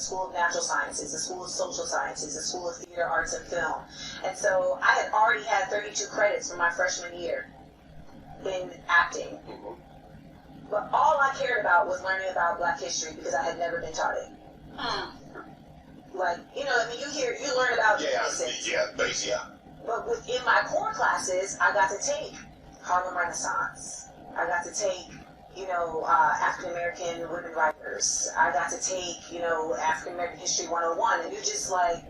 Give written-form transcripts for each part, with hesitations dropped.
the School of Natural Sciences, the School of Social Sciences, the School of Theater, Arts, and Film. And so I had already had 32 credits for my freshman year in acting. But all I cared about was learning about Black history because I had never been taught it. Like, you know, I mean, you learn about But within my core classes, I got to take Harlem Renaissance. I got to take, you know, African American women writers. I got to take, you know, African American History 101, and you're just like,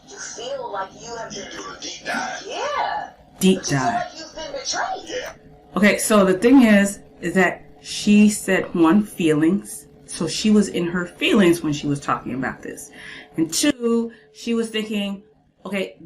you feel like you have been doing a deep dive. Yeah. Deep but you dive. feel like you've been betrayed. Yeah. Okay, so the thing is that she said, one, feelings. So she was in her feelings when she was talking about this. And two, she was thinking, okay,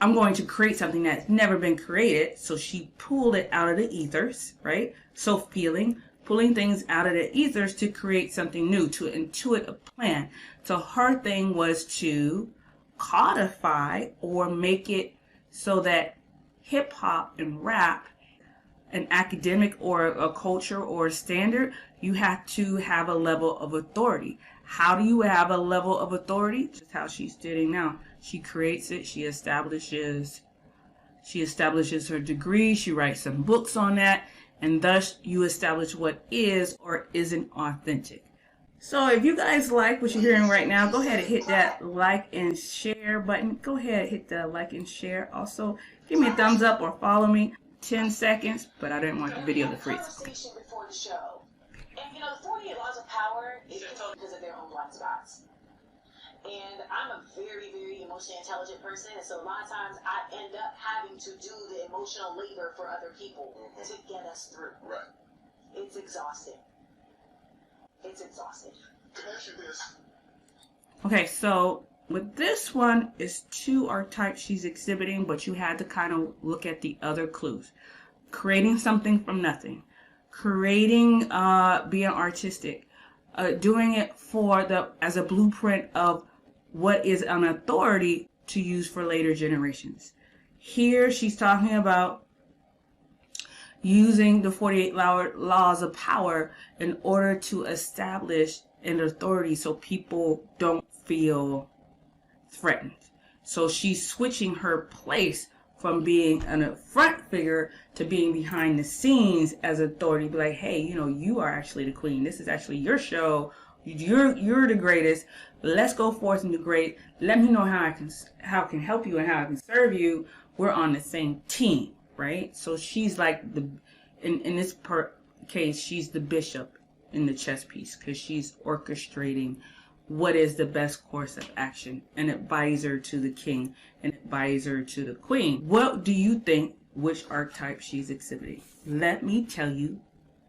I'm going to create something that's never been created. So she pulled it out of the ethers, right? So pulling things out of the ethers to create something new, to intuit a plan. So her thing was to codify or make it so that hip hop and rap, an academic or a culture or a standard, you have to have a level of authority. How do you have a level of authority? Just how she's doing now. She creates it. She establishes her degree. She writes some books on that. And thus you establish what is or isn't authentic. So if you guys like what you're hearing right now, go ahead and hit that like and share button. Go ahead, hit the like and share. Also, give me a thumbs up or follow me. 10 seconds, but I didn't want the video to freeze. Conversation before the show. And you know, the 48 laws of power is because of their own blind spots. And I'm a very, very emotionally intelligent person, and so a lot of times I end up having to do the emotional labor for other people to get us through. Right. It's exhausting. It's exhausting. Can I ask you this? Okay, so with this one, is 2 archetypes she's exhibiting, but you had to kind of look at the other clues. Creating something from nothing. Creating, being artistic. Doing it as a blueprint of what is an authority to use for later generations. Here she's talking about using the 48 laws of power in order to establish an authority so people don't feel threatened. So she's switching her place from being a front figure to being behind the scenes as authority. Be like, hey, you know, you are actually the queen. This is actually your show. You're the greatest. Let's go forth and do great. Let me know how I can help you and how I can serve you. We're on the same team, right? So she's like in this case, she's the bishop in the chess piece because she's orchestrating what is the best course of action, an advisor to the king, an advisor to the queen. What do you think which archetype she's exhibiting? Let me tell you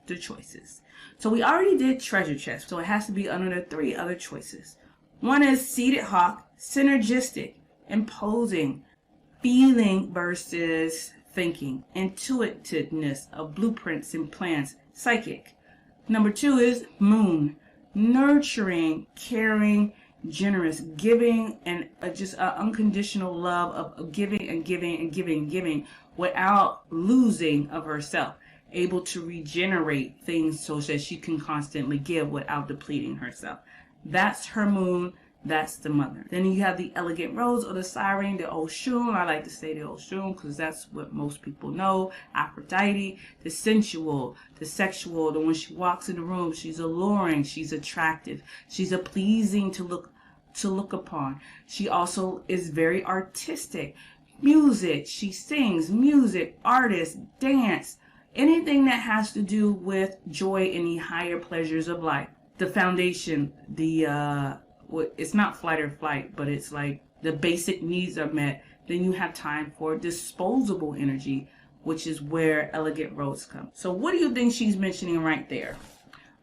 the choices. So we already did treasure chest, so it has to be under the 3 other choices. One is seated hawk, synergistic, imposing, feeling versus thinking, intuitiveness of blueprints and plans, psychic. Number 2 is moon, nurturing, caring, generous, giving, and just an unconditional love of giving and giving and giving and giving without losing of herself, able to regenerate things so that she can constantly give without depleting herself. That's her moon. That's the mother. Then you have the elegant rose or the siren, the Oshun. I like to say the Oshun because that's what most people know. Aphrodite, the sensual, the sexual. The when she walks in the room, she's alluring, she's attractive, she's a pleasing to look upon. She also is very artistic. Music, she sings music, artist, dance, anything that has to do with joy and the higher pleasures of life. The foundation, it's not flight or flight, but it's like the basic needs are met. Then you have time for disposable energy, which is where elegant rose comes. So what do you think she's mentioning right there?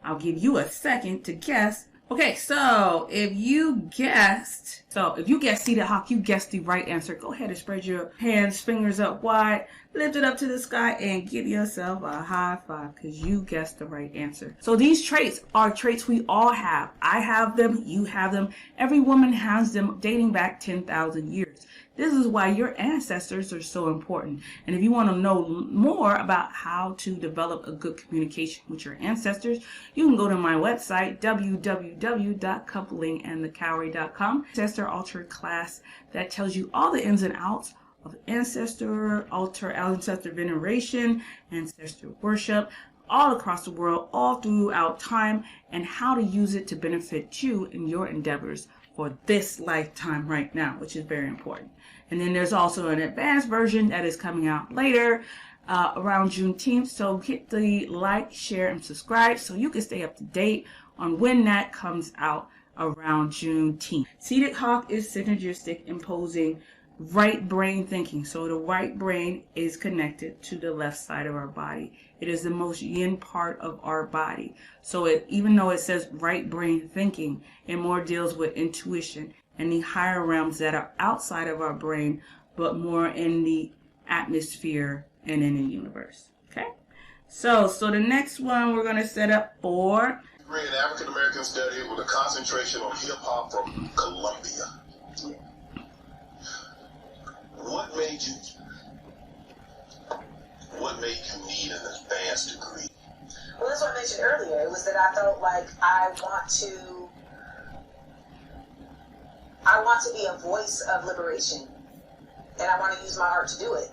I'll give you a second to guess. Okay, so if you guessed seated hawk, you guessed the right answer. Go ahead and spread your hands, fingers up wide, lift it up to the sky, and give yourself a high five because you guessed the right answer. So these traits are traits we all have. I have them, you have them. Every woman has them dating back 10,000 years. This is why your ancestors are so important. And if you want to know more about how to develop a good communication with your ancestors, you can go to my website, www.couplingandthecowrie.com. Ancestor Alter class that tells you all the ins and outs of Ancestor Alter, ancestor veneration, ancestor worship, all across the world, all throughout time, and how to use it to benefit you in your endeavors for this lifetime right now, which is very important. And then there's also an advanced version that is coming out later around Juneteenth. So hit the like, share, and subscribe so you can stay up to date on when that comes out around Juneteenth. Seated Hawk is synergistic, imposing right brain thinking. So the right brain is connected to the left side of our body. It is the most yin part of our body. So even though it says right brain thinking, it more deals with intuition and the higher realms that are outside of our brain, but more in the atmosphere and in the universe. Okay? So the next one we're going to set up for Degree in African American Studies with a concentration on hip hop from Columbia. What made you need an advanced degree? Well, that's what I mentioned earlier. It was that I felt like I want to be a voice of liberation, and I want to use my art to do it.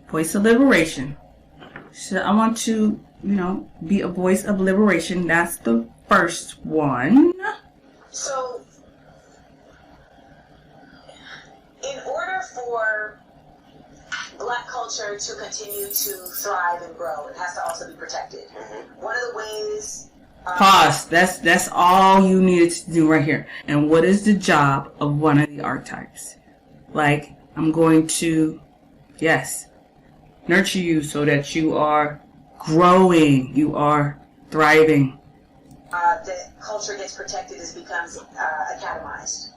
Voice of liberation. So I want to, be a voice of liberation. That's the first one. So, in order for Black culture to continue to thrive and grow, it has to also be protected. One of the ways... Pause. That's all you needed to do right here. And what is the job of one of the archetypes? Like, I'm going to, nurture you so that you are growing, you are thriving. The culture gets protected, it becomes academized.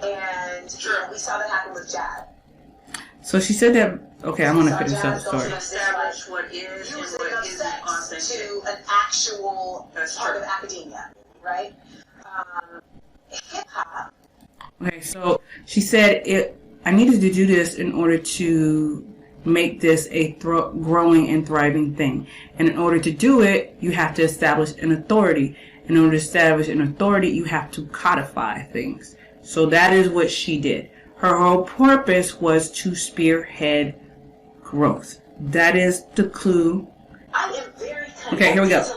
And we saw that happen with jab. So she said that, okay, I'm going to finish up the story. Establish what is and what isn't authentic to an actual part of academia, right? Hip-hop. Okay, so she said I needed to do this in order to make this a growing and thriving thing. And in order to do it, you have to establish an authority. In order to establish an authority, you have to codify things. So that is what she did. Her whole purpose was to spearhead growth. That is the clue. I am very connected okay, here we go. to,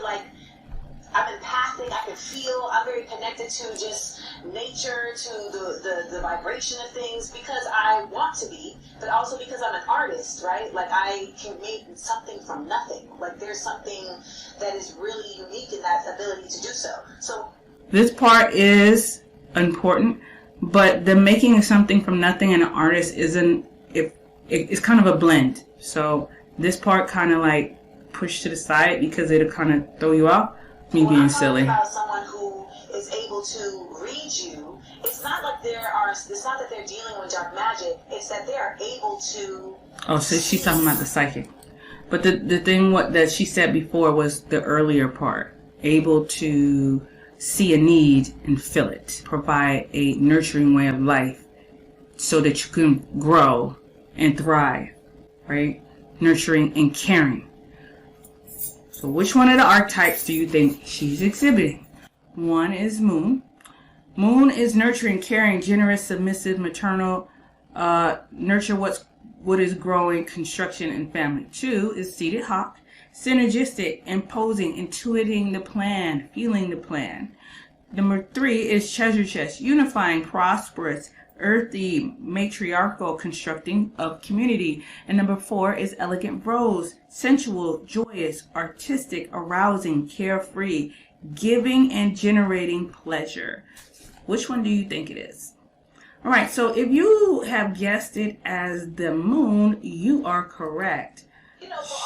I'm empathic, I can feel, I'm very connected to just nature, to the vibration of things, because I want to be, but also because I'm an artist, right? Like, I can make something from nothing. Like, there's something that is really unique in that ability to do so. So this part is important. But the making of something from nothing and an artist it's kind of a blend. So this part kind of pushed to the side because it'll kind of throw you off. Me being silly. About someone who is able to read you, it's not that they're dealing with dark magic. It's that they are able to. Oh, so she's talking about the psychic. But the thing that she said before was the earlier part. Able to see a need and fill it. Provide a nurturing way of life so that you can grow and thrive, right? Nurturing and caring. So which one of the archetypes do you think she's exhibiting? One is Moon. Moon is nurturing, caring, generous, submissive, maternal, nurture what is growing, construction, and family. 2 is Seated Hawk. Synergistic, imposing, intuiting the plan, feeling the plan. Number 3 is Treasure Chest, unifying, prosperous, earthy, matriarchal, constructing of community. And number 4 is Elegant Rose, sensual, joyous, artistic, arousing, carefree, giving and generating pleasure. Which one do you think it is? All right, so if you have guessed it as the Moon, you are correct.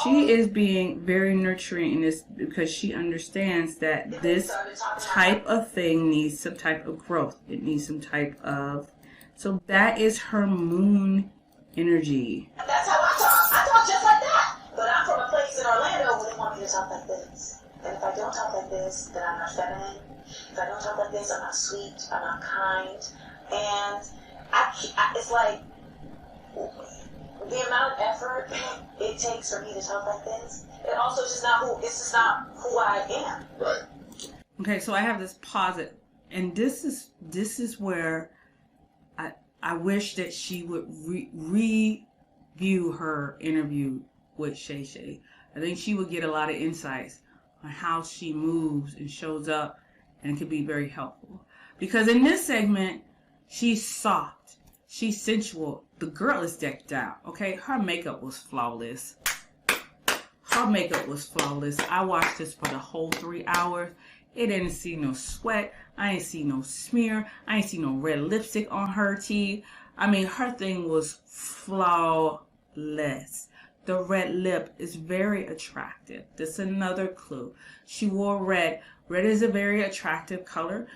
She is being very nurturing in this because she understands that this type of thing needs some type of growth. It needs some type of... So that is her Moon energy. That's how I talk. I talk just like that. But I'm from a place in Orlando where they want me to talk like this. And if I don't talk like this, then I'm not feminine. If I don't talk like this, I'm not sweet. I'm not kind. And it's like the amount of effort it takes for me to talk like this. It also just it's just not who I am. Right. Okay, so I have this posit, and this is where I wish that she would review her interview with Shay Shay. I think she would get a lot of insights on how she moves and shows up, and it could be very helpful. Because in this segment, she's soft, she's sensual. The girl is decked out, okay? Her makeup was flawless. Her makeup was flawless. I watched this for the whole 3 hours. It didn't see no sweat. I ain't see no smear. I ain't see no red lipstick on her teeth. I mean, her thing was flawless. The red lip is very attractive. That's another clue. She wore red. Red is a very attractive color.